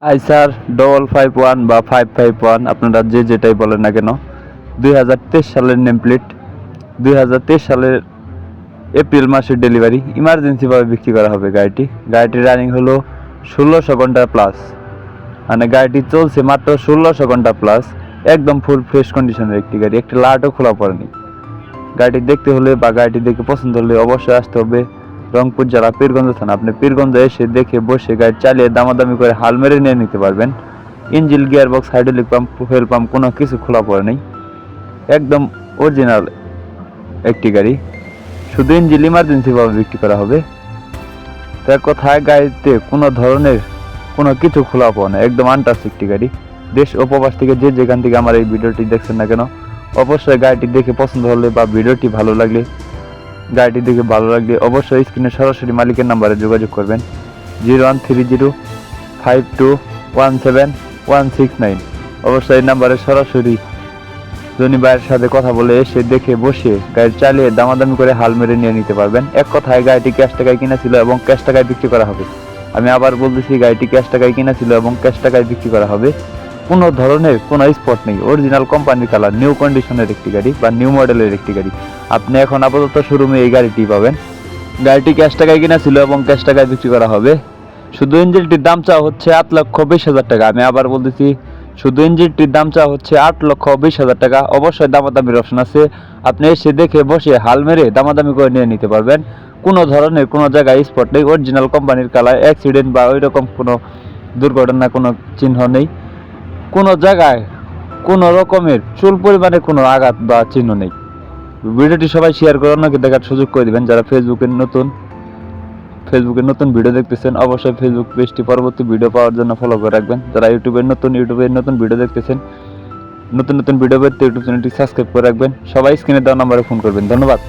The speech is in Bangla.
আইসার 551 বা 551 আপনারা যে যেটাই বলেন না কেন, 2023 সালের নেম প্লেট, 2023 সালের এপ্রিল মাসের ডেলিভারি, ইমার্জেন্সিভাবে বিক্রি করা হবে গাড়িটির রানিং হলো 1600 ঘন্টা প্লাস, মানে গাড়িটি চলছে মাত্র 1600 ঘন্টা প্লাস। একদম ফুল ফ্রেশ কন্ডিশনের একটি গাড়ি, একটি লাটও খোলা পড়েনি। গাড়িটি দেখতে হলে বা গাড়িটি দেখে পছন্দ হলে অবশ্যই আসতে হবে রংপুর জেলা পীরগঞ্জ থানা। আপনি পীরগঞ্জ এসে দেখে বসে গাড়ি চালিয়ে দামাদামি করে হাল মেরে নিয়ে নিতে পারবেন। Engine, gear box, hydraulic pump, fuel pump কোনো কিছু খোলা পড়ে নেই, একদম অরিজিনাল একটি গাড়ি। শুধু ইঞ্জিন ইমার্জেন্সিভাবে বিক্রি করা হবে। তার কথায় গাড়িতে কোনো ধরনের কোনো কিছু খোলা পাওয়া না, একদম আনটাচ একটি গাড়ি। দেশ ও প্রবাস থেকে যে যেখান থেকে আমার এই ভিডিওটি দেখছেন না কেন, অবশ্যই গাড়িটি দেখে পছন্দ হলে বা ভিডিওটি ভালো লাগলে, গাড়িটি দেখে ভালো লাগলে অবশ্যই স্ক্রিনে সরাসরি মালিকের নাম্বারে যোগাযোগ করবেন 013052171169। অবশ্যই এই নাম্বারে সরাসরি জনি ভাইয়ের সাথে কথা বলে এসে দেখে বসে গাড়ি চালিয়ে দামাদামি করে হাল মেরে নিয়ে নিতে পারবেন। এক কথায় গাড়িটি ক্যাশ টাকায় কিনা ছিল এবং ক্যাশ টাকায় বিক্রি করা হবে। আমি আবার বলতেছি, গাড়িটি ক্যাশ টাকায় কিনা ছিল এবং ক্যাশ টাকায় বিক্রি করা হবে। কোনো ধরনের কোনো স্পট নেই, অরিজিনাল কোম্পানির কালার, নিউ কন্ডিশনের একটি গাড়ি বা নিউ মডেলের একটি গাড়ি। আপনি এখন আপাতত শোরুমে এই গাড়িটি পাবেন। গাড়িটি ক্যাশ টাকায় কিনা ছিল এবং ক্যাশ টাকায় বিক্রি করা হবে। শুধু ইঞ্জিনটির দাম চাওয়া হচ্ছে 8,20,000 টাকা। আমি আবার বলতেছি, শুধু ইঞ্জিনটির দাম চাওয়া হচ্ছে 8,20,000 টাকা। অবশ্যই দামাদামির অপশন আছে, আপনি এসে দেখে বসে হাল মেরে দামাদামি করে নিয়ে নিতে পারবেন। কোনো ধরনের কোনো জায়গায় স্পট নেই, অরিজিনাল কোম্পানির কালার, অ্যাক্সিডেন্ট বা ওই রকম কোনো দুর্ঘটনা কোনো চিহ্ন নেই। কোনো জায়গায় কোনো রকমের চুল পরিমাণে কোনো আঘাত বা চিহ্ন নেই। ভিডিওটি সবাই শেয়ার করে অন্যকে দেখার সুযোগ করে দিবেন। যারা ফেসবুকের নতুন ভিডিও দেখতেছেন, অবশ্যই ফেসবুক পেজটি পরবর্তী ভিডিও পাওয়ার জন্য ফলো করে রাখবেন। যারা ইউটিউবের নতুন ভিডিও দেখতেছেন, নতুন ভিডিও পেতে ইউটিউব চ্যানেলটি সাবস্ক্রাইব করে রাখবেন। সবাই স্ক্রিনে দেওয়া নাম্বারে ফোন করবেন। ধন্যবাদ।